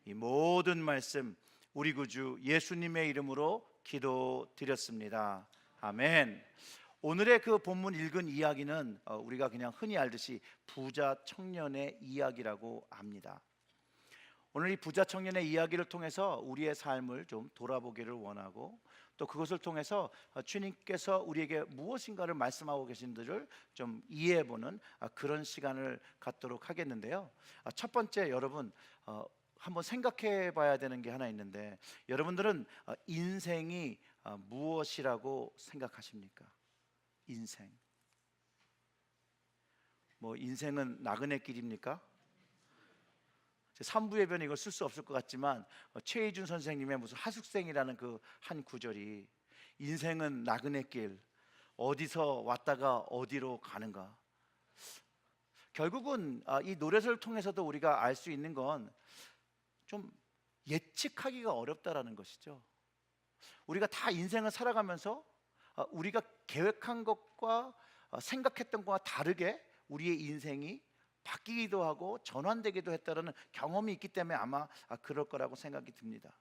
이 모든 말씀 우리 구주 예수님의 이름으로 기도드렸습니다. 아멘. 오늘의 그 본문 읽은 이야기는 우리가 그냥 흔히 알듯이 부자 청년의 이야기라고 합니다. 오늘 이 부자 청년의 이야기를 통해서 우리의 삶을 좀 돌아보기를 원하고, 또 그것을 통해서 주님께서 우리에게 무엇인가를 말씀하고 계신들을 좀 이해해보는 그런 시간을 갖도록 하겠는데요. 첫 번째, 여러분 한번 생각해 봐야 되는 게 하나 있는데, 여러분들은 인생이 무엇이라고 생각하십니까? 인생. 뭐 인생은 나그네 길입니까? 3부 예배는 이걸 쓸 수 없을 것 같지만 최희준 선생님의 무슨 하숙생이라는 그 한 구절이, 인생은 나그네 길, 어디서 왔다가 어디로 가는가. 결국은 이 노래를 통해서도 우리가 알 수 있는 건 좀 예측하기가 어렵다라는 것이죠. 우리가 다 인생을 살아가면서 우리가 계획한 것과 생각했던 것과 다르게 우리의 인생이 바뀌기도 하고 전환되기도 했다는 경험이 있기 때문에 아마 그럴 거라고 생각이 듭니다.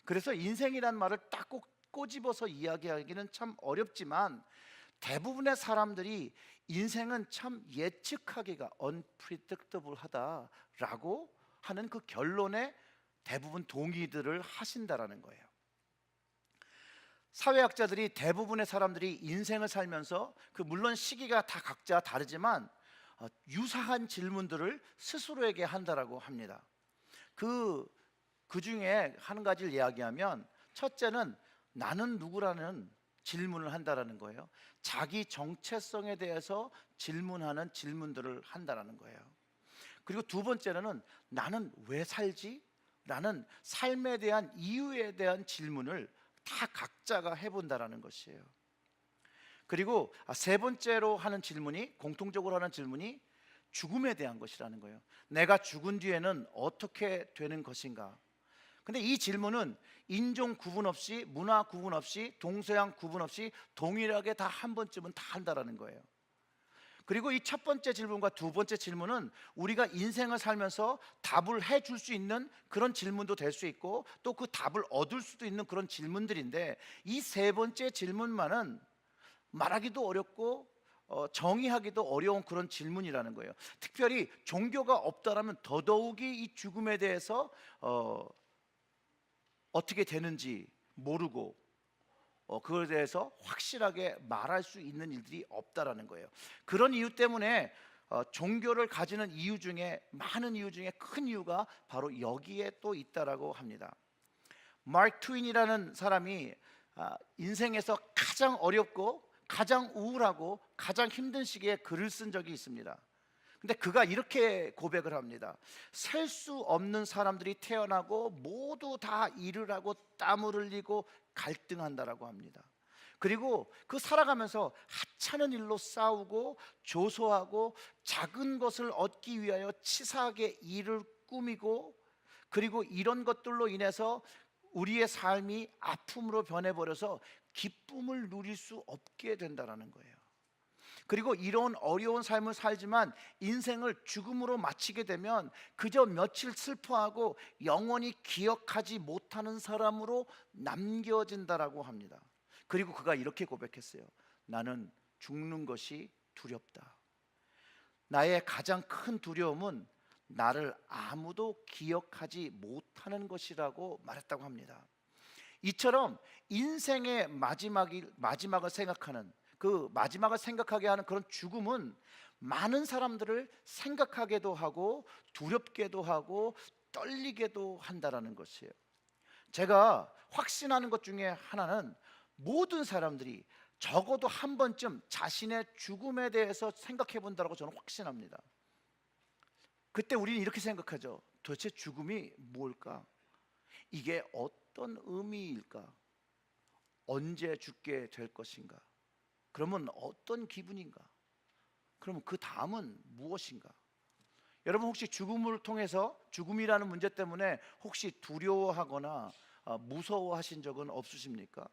그래서 인생이란 말을 딱 꼭 꼬집어서 이야기하기는 참 어렵지만, 대부분의 사람들이 인생은 참 예측하기가 unpredictable하다라고 하는 그 결론에 대부분 동의들을 하신다라는 거예요. 사회학자들이 대부분의 사람들이 인생을 살면서 물론 시기가 다 각자 다르지만 유사한 질문들을 스스로에게 한다라고 합니다. 그 중에 한 가지를 이야기하면, 첫째는 나는 누구라는 질문을 한다라는 거예요. 자기 정체성에 대해서 질문하는 질문들을 한다라는 거예요. 그리고 두 번째는 나는 왜 살지? 라는 삶에 대한 이유에 대한 질문을 다 각자가 해본다라는 것이에요. 그리고 세 번째로 하는 질문이, 공통적으로 하는 질문이 죽음에 대한 것이라는 거예요. 내가 죽은 뒤에는 어떻게 되는 것인가? 근데 이 질문은 인종 구분 없이, 문화 구분 없이, 동서양 구분 없이 동일하게 다 한 번쯤은 다 한다라는 거예요. 그리고 이 첫 번째 질문과 두 번째 질문은 우리가 인생을 살면서 답을 해줄 수 있는 그런 질문도 될 수 있고, 또 그 답을 얻을 수도 있는 그런 질문들인데, 이 세 번째 질문만은 말하기도 어렵고 정의하기도 어려운 그런 질문이라는 거예요. 특별히 종교가 없다라면 더더욱이 이 죽음에 대해서 어떻게 되는지 모르고 그것에 대해서 확실하게 말할 수 있는 일들이 없다라는 거예요. 그런 이유 때문에 종교를 가지는 이유 중에, 많은 이유 중에 큰 이유가 바로 여기에 또 있다라고 합니다. 마크 트윈이라는 사람이 인생에서 가장 어렵고 가장 우울하고 가장 힘든 시기에 글을 쓴 적이 있습니다. 근데 그가 이렇게 고백을 합니다. 셀 수 없는 사람들이 태어나고 모두 다 일을 하고 땀을 흘리고 갈등한다라고 합니다. 그리고 그 살아가면서 하찮은 일로 싸우고 조소하고 작은 것을 얻기 위하여 치사하게 일을 꾸미고, 그리고 이런 것들로 인해서 우리의 삶이 아픔으로 변해버려서 기쁨을 누릴 수 없게 된다는 거예요. 그리고 이런 어려운 삶을 살지만 인생을 죽음으로 마치게 되면 그저 며칠 슬퍼하고 영원히 기억하지 못하는 사람으로 남겨진다라고 합니다. 그리고 그가 이렇게 고백했어요. 나는 죽는 것이 두렵다. 나의 가장 큰 두려움은 나를 아무도 기억하지 못하는 것이라고 말했다고 합니다. 이처럼 인생의 마지막을 생각하는, 그 마지막을 생각하게 하는 그런 죽음은 많은 사람들을 생각하게도 하고 두렵게도 하고 떨리게도 한다라는 것이에요. 제가 확신하는 것 중에 하나는, 모든 사람들이 적어도 한 번쯤 자신의 죽음에 대해서 생각해 본다고 저는 확신합니다. 그때 우리는 이렇게 생각하죠. 도대체 죽음이 뭘까? 이게 어떤 의미일까? 언제 죽게 될 것인가? 그러면 어떤 기분인가? 그러면 그 다음은 무엇인가? 여러분, 혹시 죽음을 통해서, 죽음이라는 문제 때문에 혹시 두려워하거나 무서워하신 적은 없으십니까?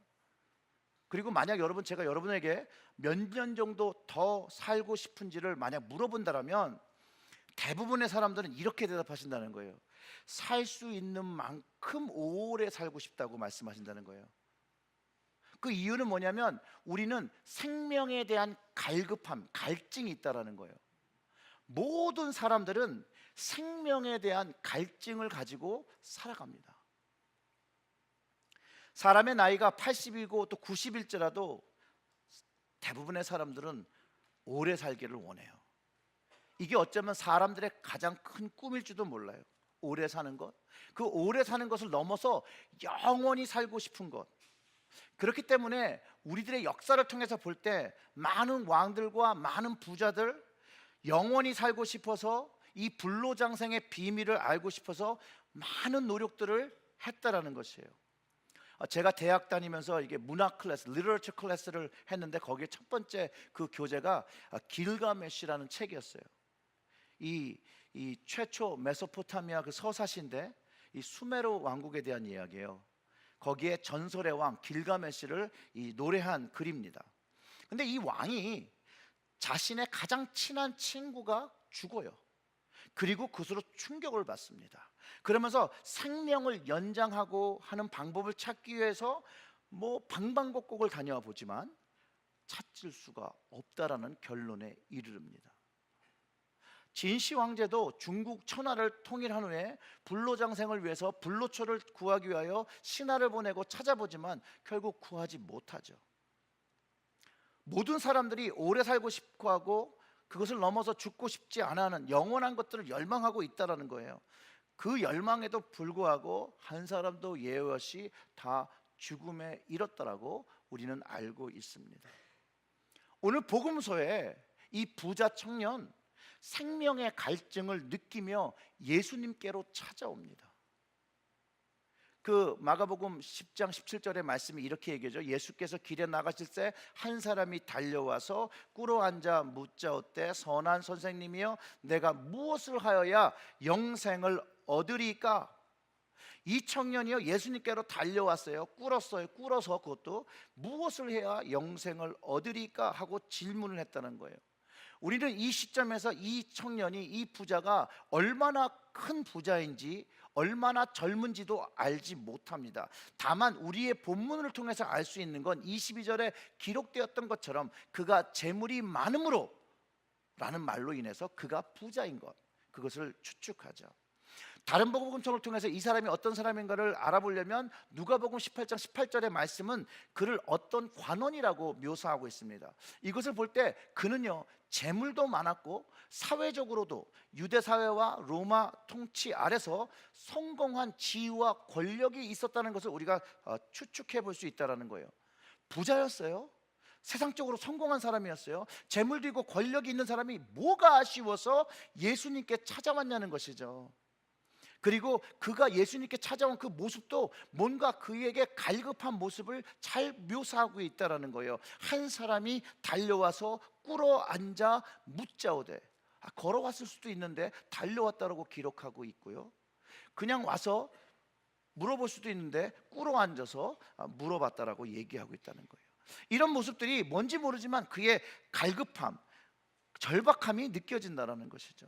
그리고 만약 제가 여러분에게 몇 년 정도 더 살고 싶은지를 만약 물어본다면 대부분의 사람들은 이렇게 대답하신다는 거예요. 살 수 있는 만큼 오래 살고 싶다고 말씀하신다는 거예요. 그 이유는 뭐냐면 우리는 생명에 대한 갈급함, 갈증이 있다라는 거예요. 모든 사람들은 생명에 대한 갈증을 가지고 살아갑니다. 사람의 나이가 80이고 또 90일지라도 대부분의 사람들은 오래 살기를 원해요. 이게 어쩌면 사람들의 가장 큰 꿈일지도 몰라요. 오래 사는 것, 그 오래 사는 것을 넘어서 영원히 살고 싶은 것. 그렇기 때문에 우리들의 역사를 통해서 볼 때 많은 왕들과 많은 부자들, 영원히 살고 싶어서 이 불로장생의 비밀을 알고 싶어서 많은 노력들을 했다라는 것이에요. 제가 대학 다니면서 이게 문학 클래스, 리터처 클래스를 했는데 거기에 첫 번째 그 교재가 길가메시라는 책이었어요. 이 최초 메소포타미아 그 서사시인데 이 수메르 왕국에 대한 이야기예요. 거기에 전설의 왕 길가메시를 이 노래한 글입니다. 근데 이 왕이 자신의 가장 친한 친구가 죽어요. 그리고 그것으로 충격을 받습니다. 그러면서 생명을 연장하고 하는 방법을 찾기 위해서 뭐 방방곡곡을 다녀와 보지만 찾을 수가 없다라는 결론에 이르릅니다. 진시 황제도 중국 천하를 통일한 후에 불로장생을 위해서 불로초를 구하기 위하여 신하를 보내고 찾아보지만 결국 구하지 못하죠. 모든 사람들이 오래 살고 싶고 하고 그것을 넘어서 죽고 싶지 않아 하는 영원한 것들을 열망하고 있다라는 거예요. 그 열망에도 불구하고 한 사람도 예외 없이 다 죽음에 이뤘다라고 우리는 알고 있습니다. 오늘 복음서에 이 부자 청년 생명의 갈증을 느끼며 예수님께로 찾아옵니다. 그 마가복음 10장 17절의 말씀이 이렇게 얘기하죠. 예수께서 길에 나가실 때 한 사람이 달려와서 꿇어 앉아 묻자오되 선한 선생님이여 내가 무엇을 하여야 영생을 얻으리까? 이 청년이요 예수님께로 달려왔어요. 꿇어서 그것도 무엇을 해야 영생을 얻으리까 하고 질문을 했다는 거예요. 우리는 이 시점에서 이 청년이, 이 부자가 얼마나 큰 부자인지 얼마나 젊은지도 알지 못합니다. 다만 우리의 본문을 통해서 알 수 있는 건 22절에 기록되었던 것처럼 그가 재물이 많음으로 라는 말로 인해서 그가 부자인 것, 그것을 추측하죠. 다른 복음서를 통해서 이 사람이 어떤 사람인가를 알아보려면 누가복음 18장 18절의 말씀은 그를 어떤 관원이라고 묘사하고 있습니다. 이것을 볼 때 그는요 재물도 많았고 사회적으로도 유대 사회와 로마 통치 아래서 성공한 지위와 권력이 있었다는 것을 우리가 추측해 볼 수 있다는 거예요. 부자였어요. 세상적으로 성공한 사람이었어요. 재물도 있고 권력이 있는 사람이 뭐가 아쉬워서 예수님께 찾아왔냐는 것이죠. 그리고 그가 예수님께 찾아온 그 모습도 뭔가 그에게 갈급한 모습을 잘 묘사하고 있다는 거예요. 한 사람이 달려와서 꿇어 앉아 묻자오되, 걸어왔을 수도 있는데 달려왔다라고 기록하고 있고요. 그냥 와서 물어볼 수도 있는데 꿇어 앉아서 물어봤다라고 얘기하고 있다는 거예요. 이런 모습들이 뭔지 모르지만 그의 갈급함, 절박함이 느껴진다는 것이죠.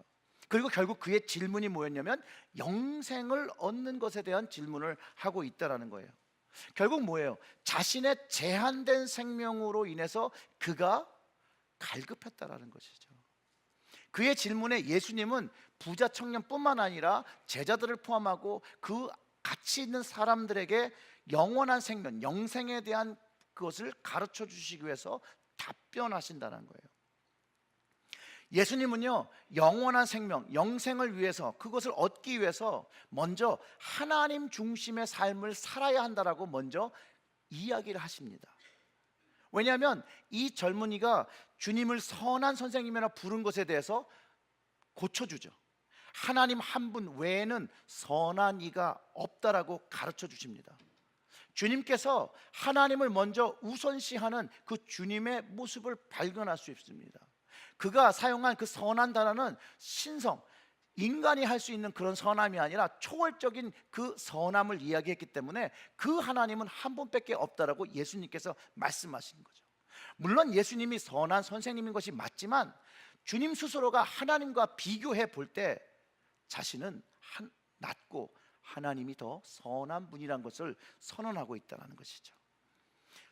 그리고 결국 그의 질문이 뭐였냐면 영생을 얻는 것에 대한 질문을 하고 있다는 거예요. 결국 뭐예요? 자신의 제한된 생명으로 인해서 그가 갈급했다는 것이죠. 그의 질문에 예수님은 부자 청년뿐만 아니라 제자들을 포함하고 그 같이 있는 사람들에게 영원한 생명, 영생에 대한 그것을 가르쳐 주시기 위해서 답변하신다는 거예요. 예수님은요 영원한 생명, 영생을 위해서, 그것을 얻기 위해서 먼저 하나님 중심의 삶을 살아야 한다라고 먼저 이야기를 하십니다. 왜냐하면 이 젊은이가 주님을 선한 선생님이라 부른 것에 대해서 고쳐주죠. 하나님 한 분 외에는 선한 이가 없다라고 가르쳐 주십니다. 주님께서 하나님을 먼저 우선시하는 그 주님의 모습을 발견할 수 있습니다. 그가 사용한 그 선한 단어는 신성, 인간이 할 수 있는 그런 선함이 아니라 초월적인 그 선함을 이야기했기 때문에 그 하나님은 한 분밖에 없다라고 예수님께서 말씀하신 거죠. 물론 예수님이 선한 선생님인 것이 맞지만 주님 스스로가 하나님과 비교해 볼 때 자신은 낮고 하나님이 더 선한 분이란 것을 선언하고 있다는 것이죠.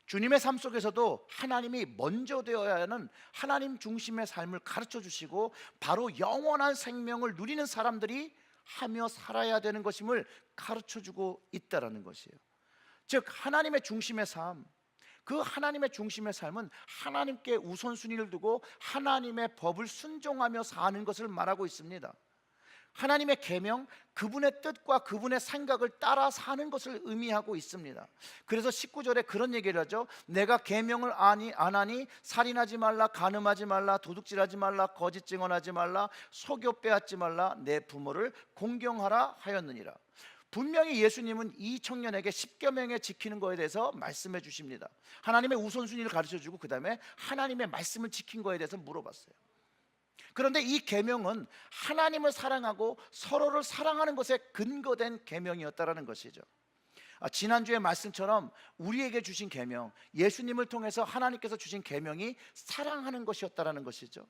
주님의 삶 속에서도 하나님이 먼저 되어야 하는 하나님 중심의 삶을 가르쳐 주시고 바로 영원한 생명을 누리는 사람들이 하며 살아야 되는 것임을 가르쳐 주고 있다는 것이에요. 즉 하나님의 중심의 삶, 그 하나님의 중심의 삶은 하나님께 우선순위를 두고 하나님의 법을 순종하며 사는 것을 말하고 있습니다. 하나님의 계명, 그분의 뜻과 그분의 생각을 따라 사는 것을 의미하고 있습니다. 그래서 19절에 그런 얘기를 하죠. 내가 계명을 안 하니 살인하지 말라, 간음하지 말라, 도둑질하지 말라, 거짓 증언하지 말라, 속여 빼앗지 말라, 내 부모를 공경하라 하였느니라. 분명히 예수님은 이 청년에게 십계명에 지키는 것에 대해서 말씀해 주십니다. 하나님의 우선순위를 가르쳐 주고 그 다음에 하나님의 말씀을 지킨 것에 대해서 물어봤어요. 그런데 이 계명은 하나님을 사랑하고 서로를 사랑하는 것에 근거된 계명이었다라는 것이죠. 지난주의 말씀처럼 우리에게 주신 계명, 예수님을 통해서 하나님께서 주신 계명이 사랑하는 것이었다라는 것이죠.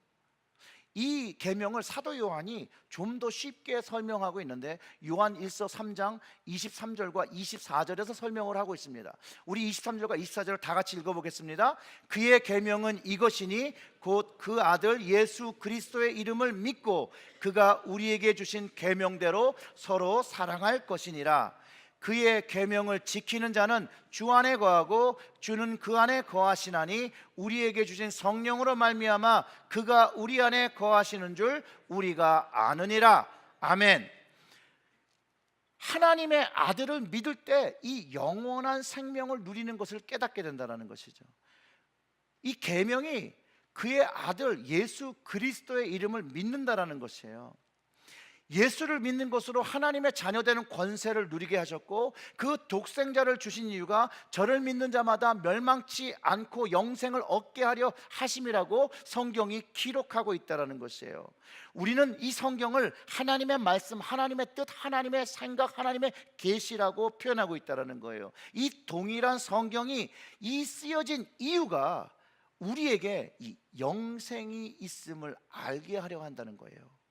이 계명을 사도 요한이 좀 더 쉽게 설명하고 있는데 요한 1서 3장 23절과 24절에서 설명을 하고 있습니다. 우리 23절과 24절을 다 같이 읽어보겠습니다. 그의 계명은 이것이니 곧 그 아들 예수 그리스도의 이름을 믿고 그가 우리에게 주신 계명대로 서로 사랑할 것이니라. 그의 계명을 지키는 자는 주 안에 거하고 주는 그 안에 거하시나니 우리에게 주신 성령으로 말미암아 그가 우리 안에 거하시는 줄 우리가 아느니라. 아멘. 하나님의 아들을 믿을 때 이 영원한 생명을 누리는 것을 깨닫게 된다는 것이죠. 이 계명이 그의 아들 예수 그리스도의 이름을 믿는다라는 것이에요. 예수를 믿는 것으로 하나님의 자녀되는 권세를 누리게 하셨고 그 독생자를 주신 이유가 저를 믿는 자마다 멸망치 않고 영생을 얻게 하려 하심이라고 성경이 기록하고 있다는 것이에요. 우리는 이 성경을 하나님의 말씀, 하나님의 뜻, 하나님의 생각, 하나님의 계시라고 표현하고 있다는 거예요. 이 동일한 성경이 이 쓰여진 이유가 우리에게 이 영생이 있음을 알게 하려 한다는 거예요.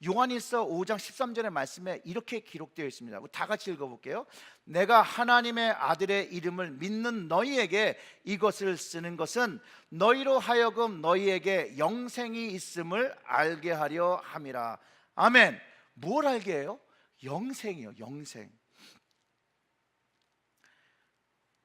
요한일서 5장 13절의 말씀에 이렇게 기록되어 있습니다. 다 같이 읽어볼게요. 내가 하나님의 아들의 이름을 믿는 너희에게 이것을 쓰는 것은 너희로 하여금 너희에게 영생이 있음을 알게 하려 함이라. 아멘. 뭘 알게 해요? 영생이요. 영생.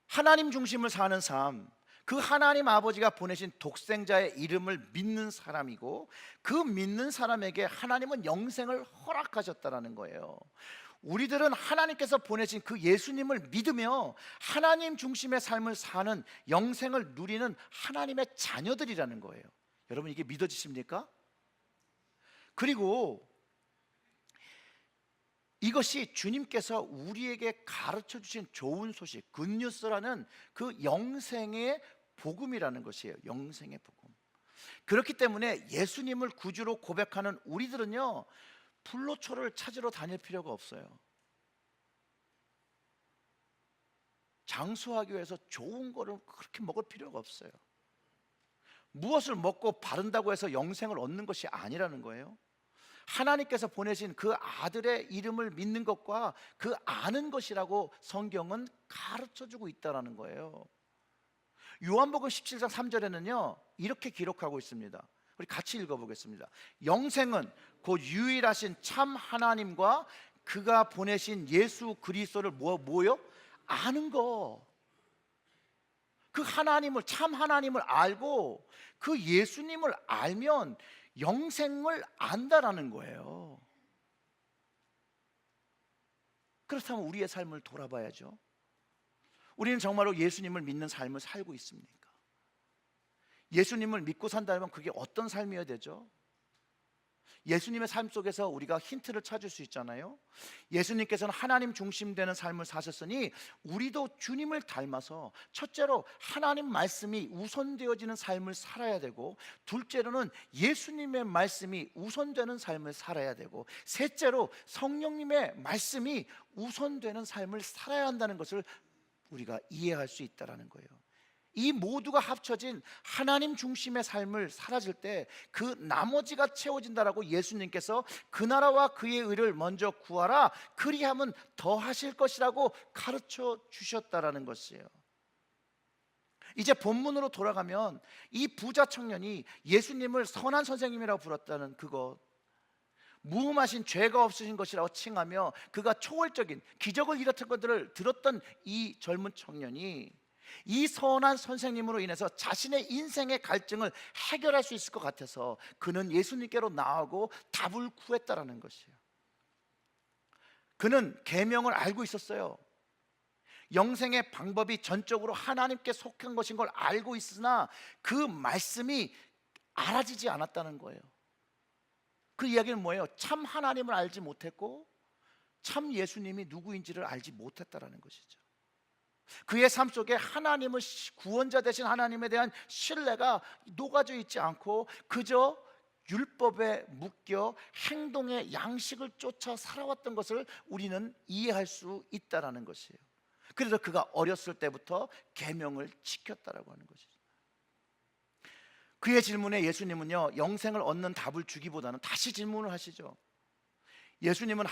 하나님 중심을 사는 삶, 그 하나님 아버지가 보내신 독생자의 이름을 믿는 사람이고 그 믿는 사람에게 하나님은 영생을 허락하셨다라는 거예요. 우리들은 하나님께서 보내신 그 예수님을 믿으며 하나님 중심의 삶을 사는 영생을 누리는 하나님의 자녀들이라는 거예요. 여러분 이게 믿어지십니까? 그리고 이것이 주님께서 우리에게 가르쳐 주신 좋은 소식, 굿뉴스라는 그 영생의 복음이라는 것이에요. 영생의 복음. 그렇기 때문에 예수님을 구주로 고백하는 우리들은요 불로초를 찾으러 다닐 필요가 없어요. 장수하기 위해서 좋은 거를 그렇게 먹을 필요가 없어요. 무엇을 먹고 바른다고 해서 영생을 얻는 것이 아니라는 거예요. 하나님께서 보내신 그 아들의 이름을 믿는 것과 그 아는 것이라고 성경은 가르쳐주고 있다는 거예요. 요한복음 17장 3절에는요 이렇게 기록하고 있습니다. 우리 같이 읽어보겠습니다. 영생은 곧 유일하신 참 하나님과 그가 보내신 예수 그리스도를 뭐요? 아는 거. 그 하나님을, 참 하나님을 알고 그 예수님을 알면 영생을 안다라는 거예요. 그렇다면 우리의 삶을 돌아봐야죠. 우리는 정말로 예수님을 믿는 삶을 살고 있습니까? 예수님을 믿고 산다면 그게 어떤 삶이어야 되죠? 예수님의 삶 속에서 우리가 힌트를 찾을 수 있잖아요. 예수님께서는 하나님 중심되는 삶을 사셨으니 우리도 주님을 닮아서 첫째로 하나님 말씀이 우선되어지는 삶을 살아야 되고, 둘째로는 예수님의 말씀이 우선되는 삶을 살아야 되고, 셋째로 성령님의 말씀이 우선되는 삶을 살아야 한다는 것을 우리가 이해할 수 있다는 거예요. 이 모두가 합쳐진 하나님 중심의 삶을 살아질 때 그 나머지가 채워진다라고 예수님께서 그 나라와 그의 의를 먼저 구하라, 그리하면 더 하실 것이라고 가르쳐 주셨다라는 것이에요. 이제 본문으로 돌아가면 이 부자 청년이 예수님을 선한 선생님이라고 불렀다는 그것, 무음하신 죄가 없으신 것이라고 칭하며 그가 초월적인 기적을 일으킨 것들을 들었던 이 젊은 청년이 이 선한 선생님으로 인해서 자신의 인생의 갈증을 해결할 수 있을 것 같아서 그는 예수님께로 나아가고 답을 구했다라는 것이에요. 그는 계명을 알고 있었어요. 영생의 방법이 전적으로 하나님께 속한 것인 걸 알고 있으나 그 말씀이 알아지지 않았다는 거예요. 그 이야기는 뭐예요? 참 하나님을 알지 못했고 참 예수님이 누구인지를 알지 못했다라는 것이죠. 그의 삶 속에 하나님을, 구원자 되신 하나님에 대한 신뢰가 녹아져 있지 않고 그저 율법에 묶여 행동의 양식을 쫓아 살아왔던 것을 우리는 이해할 수 있다라는 것이에요. 그래서 그가 어렸을 때부터 계명을 지켰다라고 하는 것이죠. 그의 질문에 예수님은요, 영생을 얻는 답을 주기보다는 다시 질문을 하시죠. 예수님은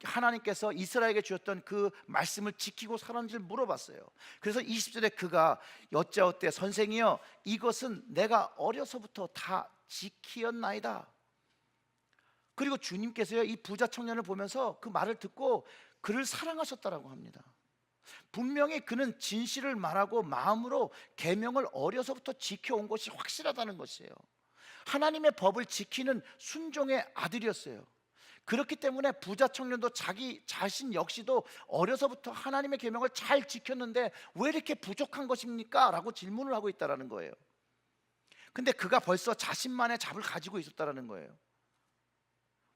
하나님께서 이스라엘에게 주셨던 그 말씀을 지키고 살았는지를 물어봤어요. 그래서 20절에 그가 여짜오되 선생이여 이것은 내가 어려서부터 다 지키었나이다. 그리고 주님께서요 이 부자 청년을 보면서 그 말을 듣고 그를 사랑하셨다라고 합니다. 분명히 그는 진실을 말하고 마음으로 계명을 어려서부터 지켜온 것이 확실하다는 것이에요. 하나님의 법을 지키는 순종의 아들이었어요. 그렇기 때문에 부자 청년도 자기 자신 역시도 어려서부터 하나님의 계명을 잘 지켰는데 왜 이렇게 부족한 것입니까? 라고 질문을 하고 있다는 거예요. 근데 그가 벌써 자신만의 답을 가지고 있었다는 거예요.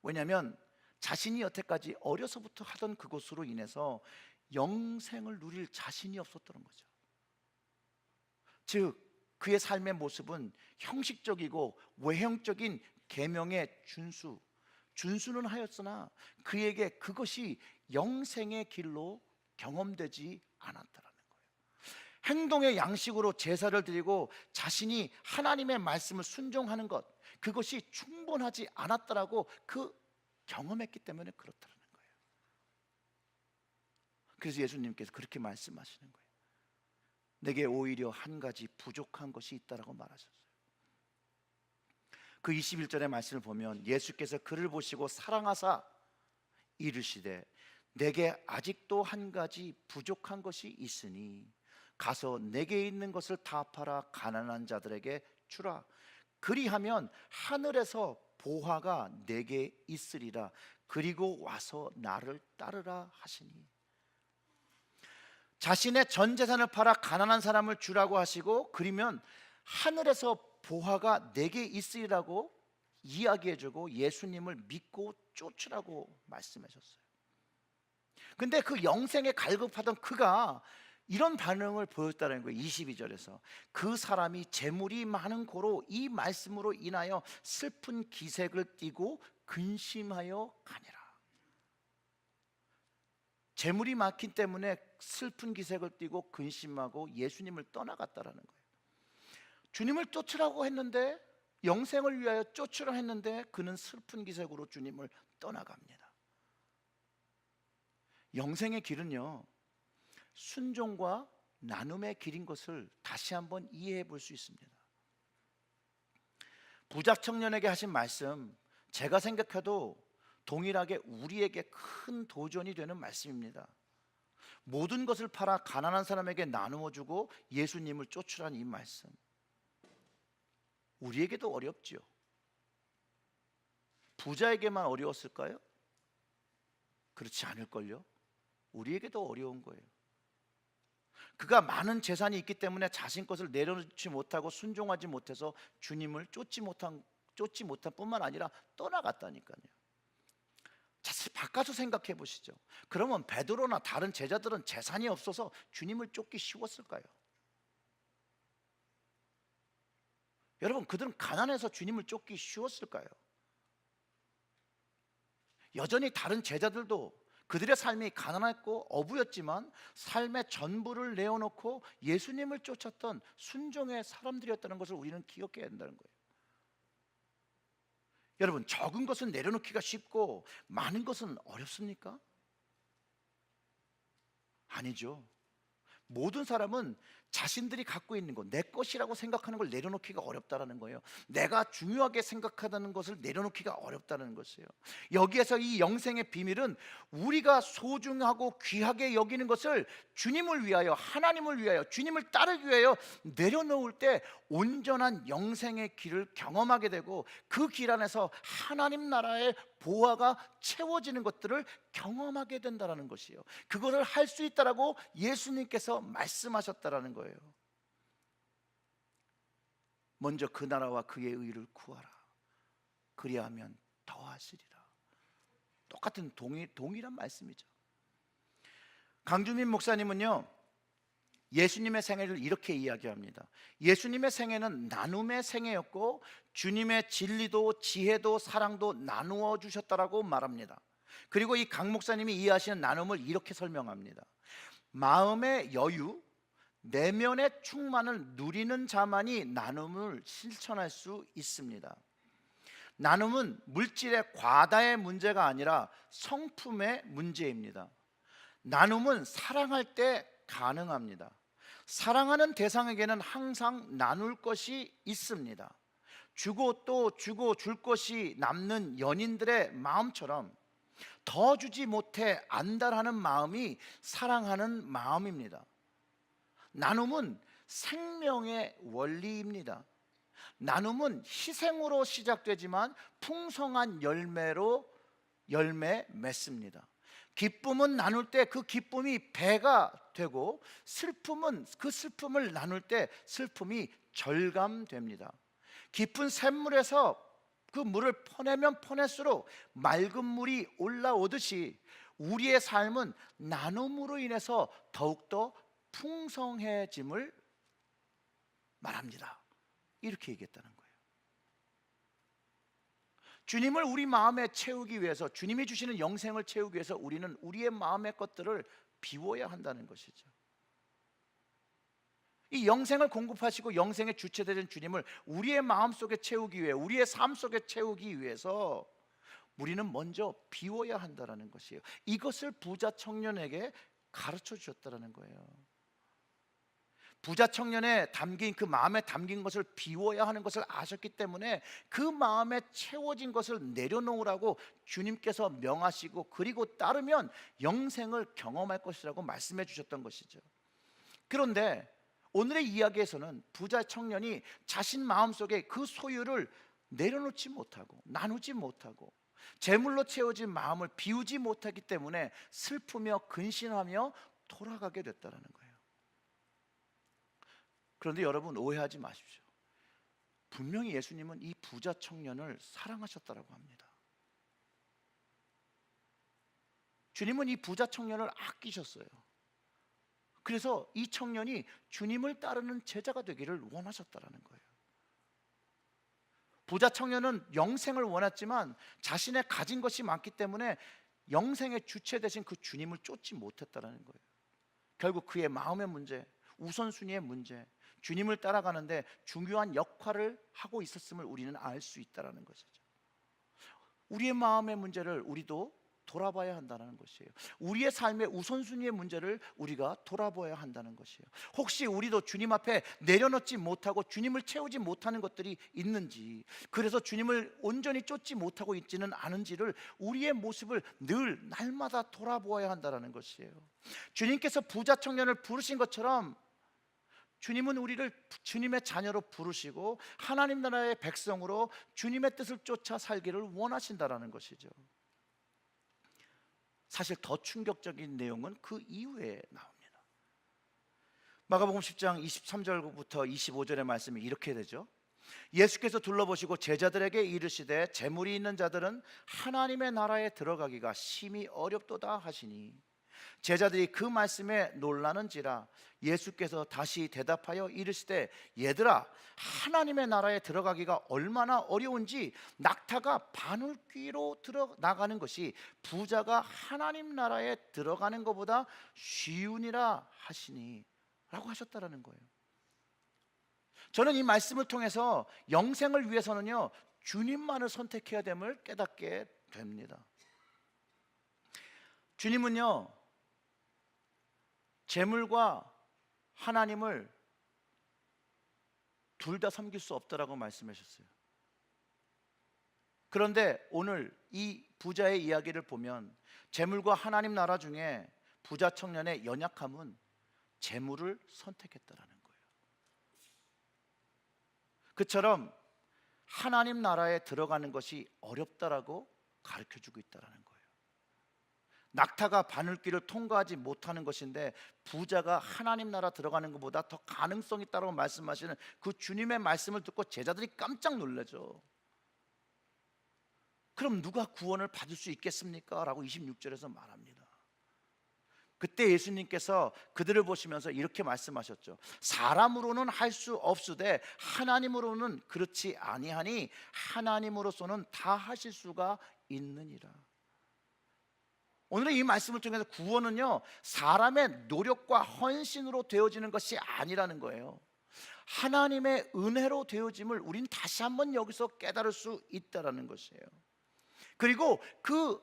왜냐하면 자신이 여태까지 어려서부터 하던 그것으로 인해서 영생을 누릴 자신이 없었던 거죠. 즉 그의 삶의 모습은 형식적이고 외형적인 계명의 준수는 하였으나 그에게 그것이 영생의 길로 경험되지 않았다라는 거예요. 행동의 양식으로 제사를 드리고 자신이 하나님의 말씀을 순종하는 것, 그것이 충분하지 않았다라고 그 경험했기 때문에 그렇다라는 거예요. 그래서 예수님께서 그렇게 말씀하시는 거예요. 내게 오히려 한 가지 부족한 것이 있다라고 말하셨어요. 그 21절의 말씀을 보면 예수께서 그를 보시고 사랑하사 이르시되 내게 아직도 한 가지 부족한 것이 있으니 가서 내게 있는 것을 다 팔아 가난한 자들에게 주라. 그리하면 하늘에서 보화가 내게 있으리라. 그리고 와서 나를 따르라 하시니, 자신의 전 재산을 팔아 가난한 사람을 주라고 하시고 그러면 하늘에서 보화가 내게 있으리라고 이야기해주고 예수님을 믿고 쫓으라고 말씀하셨어요. 근데 그 영생에 갈급하던 그가 이런 반응을 보였다는 거예요. 22절에서 그 사람이 재물이 많은 고로 이 말씀으로 인하여 슬픈 기색을 띠고 근심하여 가니라. 재물이 많기 때문에 슬픈 기색을 띠고 근심하고 예수님을 떠나갔다라는 거예요. 주님을 쫓으라고 했는데, 영생을 위하여 쫓으라 했는데 그는 슬픈 기색으로 주님을 떠나갑니다. 영생의 길은요 순종과 나눔의 길인 것을 다시 한번 이해해 볼 수 있습니다. 부자 청년에게 하신 말씀, 제가 생각해도 동일하게 우리에게 큰 도전이 되는 말씀입니다. 모든 것을 팔아 가난한 사람에게 나누어 주고 예수님을 쫓으라는 이 말씀, 우리에게도 어렵지요. 부자에게만 어려웠을까요? 그렇지 않을걸요. 우리에게도 어려운 거예요. 그가 많은 재산이 있기 때문에 자신 것을 내려놓지 못하고 순종하지 못해서 주님을 쫓지 못한 뿐만 아니라 떠나갔다니까요. 자, 바꿔서 생각해 보시죠. 그러면 베드로나 다른 제자들은 재산이 없어서 주님을 쫓기 쉬웠을까요? 여러분, 그들은 가난해서 주님을 쫓기 쉬웠을까요? 여전히 다른 제자들도 그들의 삶이 가난했고 어부였지만 삶의 전부를 내어놓고 예수님을 쫓았던 순종의 사람들이었다는 것을 우리는 기억해야 한다는 거예요. 여러분, 적은 것은 내려놓기가 쉽고 많은 것은 어렵습니까? 아니죠. 모든 사람은 자신들이 갖고 있는 것, 내 것이라고 생각하는 걸 내려놓기가 어렵다는 거예요. 내가 중요하게 생각하는 것을 내려놓기가 어렵다는 것이에요. 여기에서 이 영생의 비밀은 우리가 소중하고 귀하게 여기는 것을 주님을 위하여, 하나님을 위하여, 주님을 따르기 위하여 내려놓을 때 온전한 영생의 길을 경험하게 되고, 그 길 안에서 하나님 나라의 보화가 채워지는 것들을 경험하게 된다는 것이에요. 그것을 할 수 있다라고 예수님께서 말씀하셨다라는 거예요. 먼저 그 나라와 그의 의를 구하라. 그리하면 더하시리라. 똑같은 동일한 말씀이죠. 강주민 목사님은요, 예수님의 생애를 이렇게 이야기합니다. 예수님의 생애는 나눔의 생애였고 주님의 진리도 지혜도 사랑도 나누어 주셨다라고 말합니다. 그리고 이 강 목사님이 이해하시는 나눔을 이렇게 설명합니다. 마음의 여유, 내면의 충만을 누리는 자만이 나눔을 실천할 수 있습니다. 나눔은 물질의 과다의 문제가 아니라 성품의 문제입니다. 나눔은 사랑할 때 가능합니다. 사랑하는 대상에게는 항상 나눌 것이 있습니다. 주고 또 주고 줄 것이 남는 연인들의 마음처럼 더 주지 못해 안달하는 마음이 사랑하는 마음입니다. 나눔은 생명의 원리입니다. 나눔은 희생으로 시작되지만 풍성한 열매 맺습니다. 기쁨은 나눌 때 그 기쁨이 배가 되고, 슬픔은 그 슬픔을 나눌 때 슬픔이 절감됩니다. 깊은 샘물에서 그 물을 퍼내면 퍼낼수록 맑은 물이 올라오듯이 우리의 삶은 나눔으로 인해서 더욱더 풍성해짐을 말합니다. 이렇게 얘기했다는 거예요. 주님을 우리 마음에 채우기 위해서, 주님이 주시는 영생을 채우기 위해서 우리는 우리의 마음의 것들을 비워야 한다는 것이죠. 이 영생을 공급하시고 영생의 주체되는 주님을 우리의 마음속에 채우기 위해, 우리의 삶 속에 채우기 위해서 우리는 먼저 비워야 한다는 것이에요. 이것을 부자 청년에게 가르쳐 주셨다는 거예요. 부자 청년의 담긴, 그 마음에 담긴 것을 비워야 하는 것을 아셨기 때문에 그 마음에 채워진 것을 내려놓으라고 주님께서 명하시고, 그리고 따르면 영생을 경험할 것이라고 말씀해 주셨던 것이죠. 그런데 오늘의 이야기에서는 부자 청년이 자신 마음속에 그 소유를 내려놓지 못하고 나누지 못하고 재물로 채워진 마음을 비우지 못하기 때문에 슬프며 근심하며 돌아가게 됐다는 거예요. 그런데 여러분, 오해하지 마십시오. 분명히 예수님은 이 부자 청년을 사랑하셨다고 합니다. 주님은 이 부자 청년을 아끼셨어요. 그래서 이 청년이 주님을 따르는 제자가 되기를 원하셨다는 거예요. 부자 청년은 영생을 원했지만 자신의 가진 것이 많기 때문에 영생의 주체 되신 그 주님을 쫓지 못했다는 거예요. 결국 그의 마음의 문제, 우선순위의 문제, 주님을 따라가는데 중요한 역할을 하고 있었음을 우리는 알 수 있다는 것이죠. 우리의 마음의 문제를 우리도 돌아봐야 한다는 것이에요. 우리의 삶의 우선순위의 문제를 우리가 돌아봐야 한다는 것이에요. 혹시 우리도 주님 앞에 내려놓지 못하고 주님을 채우지 못하는 것들이 있는지, 그래서 주님을 온전히 쫓지 못하고 있지는 않은지를, 우리의 모습을 늘 날마다 돌아보아야 한다는 것이에요. 주님께서 부자 청년을 부르신 것처럼 주님은 우리를 주님의 자녀로 부르시고 하나님 나라의 백성으로 주님의 뜻을 쫓아 살기를 원하신다는 것이죠. 사실 더 충격적인 내용은 그 이후에 나옵니다. 마가복음 10장 23절부터 25절의 말씀이 이렇게 되죠. 예수께서 둘러보시고 제자들에게 이르시되 재물이 있는 자들은 하나님의 나라에 들어가기가 심히 어렵도다 하시니 제자들이 그 말씀에 놀라는지라 예수께서 다시 대답하여 이르시되 얘들아, 하나님의 나라에 들어가기가 얼마나 어려운지 낙타가 바늘귀로 들어나가는 것이 부자가 하나님 나라에 들어가는 것보다 쉬우니라 하시니 라고 하셨다라는 거예요. 저는 이 말씀을 통해서 영생을 위해서는요, 주님만을 선택해야 됨을 깨닫게 됩니다. 주님은요, 재물과 하나님을 둘 다 섬길 수 없다라고 말씀하셨어요. 그런데 오늘 이 부자의 이야기를 보면 재물과 하나님 나라 중에 부자 청년의 연약함은 재물을 선택했다라는 거예요. 그처럼 하나님 나라에 들어가는 것이 어렵다라고 가르쳐주고 있다라는 거예요. 낙타가 바늘길을 통과하지 못하는 것인데 부자가 하나님 나라 들어가는 것보다 더 가능성이 있다고 말씀하시는 그 주님의 말씀을 듣고 제자들이 깜짝 놀라죠. 그럼 누가 구원을 받을 수 있겠습니까? 라고 26절에서 말합니다. 그때 예수님께서 그들을 보시면서 이렇게 말씀하셨죠. 사람으로는 할 수 없으되 하나님으로는 그렇지 아니하니 하나님으로서는 다 하실 수가 있느니라. 오늘의 이 말씀을 통해서 구원은요, 사람의 노력과 헌신으로 되어지는 것이 아니라는 거예요. 하나님의 은혜로 되어짐을 우린 다시 한번 여기서 깨달을 수 있다라는 것이에요. 그리고 그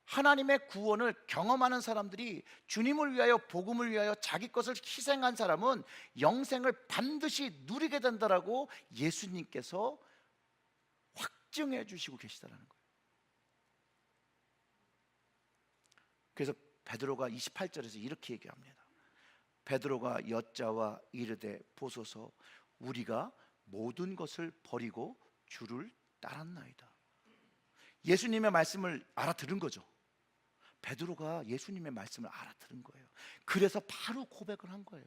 하나님의 구원을 경험하는 사람들이 주님을 위하여, 복음을 위하여 자기 것을 희생한 사람은 영생을 반드시 누리게 된다라고 예수님께서 확증해 주시고 계시다라는 거예요. 그래서 베드로가 28절에서 이렇게 얘기합니다. 베드로가 여짜와 이르되 보소서, 우리가 모든 것을 버리고 주를 따랐나이다. 예수님의 말씀을 알아들은 거죠. 베드로가 예수님의 말씀을 알아들은 거예요. 그래서 바로 고백을 한 거예요.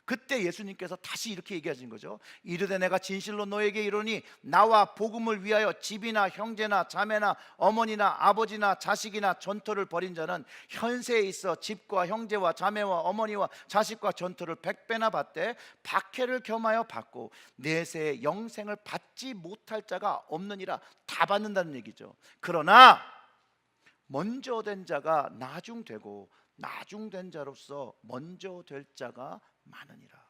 그때 예수님께서 다시 이렇게 얘기하신 거죠. 이르되 내가 진실로 너에게 이르노니 나와 복음을 위하여 집이나 형제나 자매나 어머니나 아버지나 자식이나 전토를 벌인 자는 현세에 있어 집과 형제와 자매와 어머니와 자식과 전토를 100배나 받되 박해를 겸하여 받고 내세에 영생을 받지 못할 자가 없느니라. 다 받는다는 얘기죠. 그러나 먼저 된 자가 나중되고 나중된 자로서 먼저 될 자가 많으니라.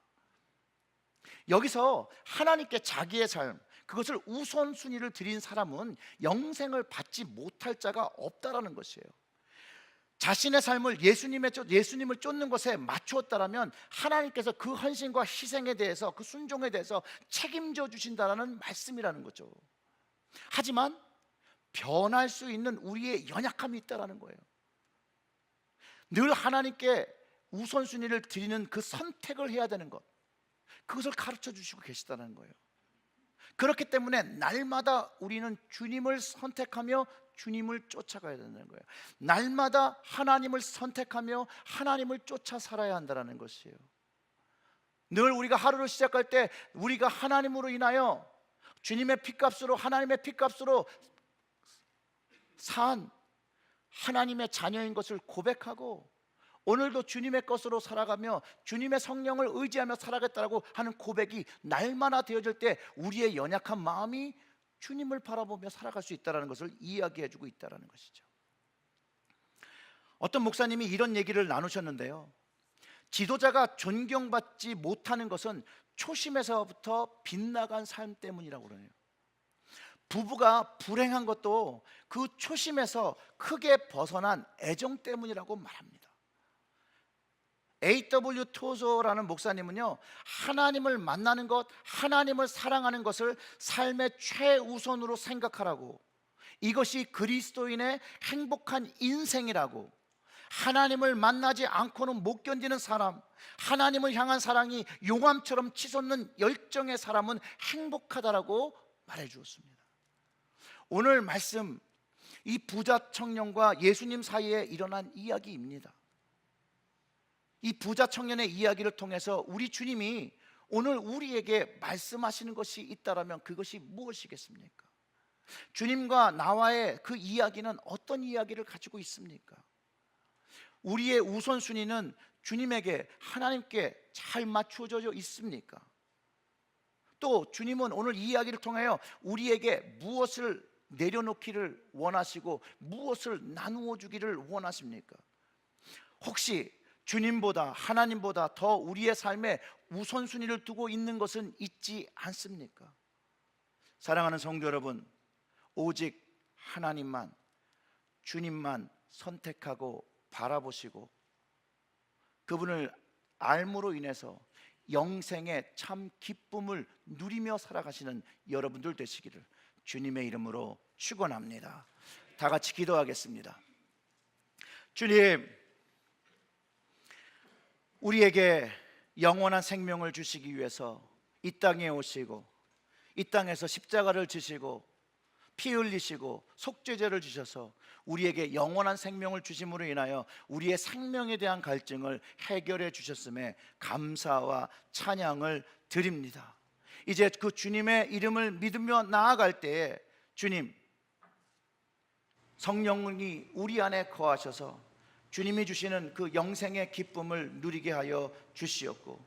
여기서 하나님께 자기의 삶, 그것을 우선순위를 드린 사람은 영생을 받지 못할 자가 없다라는 것이에요. 자신의 삶을 예수님을 쫓는 것에 맞추었다라면 하나님께서 그 헌신과 희생에 대해서, 그 순종에 대해서 책임져 주신다라는 말씀이라는 거죠. 하지만 변할 수 있는 우리의 연약함이 있다라는 거예요. 늘 하나님께 우선순위를 드리는 그 선택을 해야 되는 것, 그것을 가르쳐 주시고 계시다는 거예요. 그렇기 때문에 날마다 우리는 주님을 선택하며 주님을 쫓아가야 된다는 거예요. 날마다 하나님을 선택하며 하나님을 쫓아 살아야 한다는 것이에요. 늘 우리가 하루를 시작할 때 우리가 하나님으로 인하여 주님의 피값으로, 하나님의 피값으로 산 하나님의 자녀인 것을 고백하고 오늘도 주님의 것으로 살아가며 주님의 성령을 의지하며 살아가겠다고 하는 고백이 날마다 되어질 때 우리의 연약한 마음이 주님을 바라보며 살아갈 수 있다는 것을 이야기해주고 있다는 것이죠. 어떤 목사님이 이런 얘기를 나누셨는데요, 지도자가 존경받지 못하는 것은 초심에서부터 빗나간 삶 때문이라고 그러네요. 부부가 불행한 것도 그 초심에서 크게 벗어난 애정 때문이라고 말합니다. A.W. 토저라는 목사님은요, 하나님을 만나는 것, 하나님을 사랑하는 것을 삶의 최우선으로 생각하라고, 이것이 그리스도인의 행복한 인생이라고, 하나님을 만나지 않고는 못 견디는 사람, 하나님을 향한 사랑이 용암처럼 치솟는 열정의 사람은 행복하다라고 말해 주었습니다. 오늘 말씀, 이 부자 청년과 예수님 사이에 일어난 이야기입니다. 이 부자 청년의 이야기를 통해서 우리 주님이 오늘 우리에게 말씀하시는 것이 있다라면 그것이 무엇이겠습니까? 주님과 나와의 그 이야기는 어떤 이야기를 가지고 있습니까? 우리의 우선순위는 주님에게, 하나님께 잘 맞춰져 있습니까? 또 주님은 오늘 이 이야기를 통하여 우리에게 무엇을 내려놓기를 원하시고 무엇을 나누어 주기를 원하십니까? 혹시 주님보다, 하나님보다 더 우리의 삶에 우선순위를 두고 있는 것은 있지 않습니까? 사랑하는 성도 여러분, 오직 하나님만, 주님만 선택하고 바라보시고 그분을 알므로 인해서 영생의 참 기쁨을 누리며 살아가시는 여러분들 되시기를 주님의 이름으로 축원합니다. 다 같이 기도하겠습니다. 주님, 우리에게 영원한 생명을 주시기 위해서 이 땅에 오시고 이 땅에서 십자가를 지시고 피 흘리시고 속죄제를 주셔서 우리에게 영원한 생명을 주심으로 인하여 우리의 생명에 대한 갈증을 해결해 주셨음에 감사와 찬양을 드립니다. 이제 그 주님의 이름을 믿으며 나아갈 때에 주님, 성령이 우리 안에 거하셔서 주님이 주시는 그 영생의 기쁨을 누리게 하여 주시옵고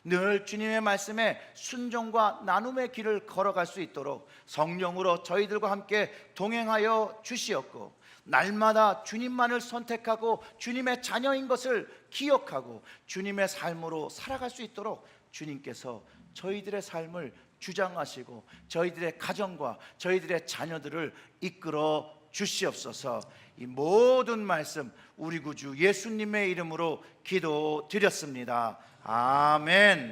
늘 주님의 말씀에 순종과 나눔의 길을 걸어갈 수 있도록 성령으로 저희들과 함께 동행하여 주시옵고 날마다 주님만을 선택하고 주님의 자녀인 것을 기억하고 주님의 삶으로 살아갈 수 있도록 주님께서 저희들의 삶을 주장하시고 저희들의 가정과 저희들의 자녀들을 이끌어 주시옵소서. 이 모든 말씀 우리 구주 예수님의 이름으로 기도드렸습니다. 아멘.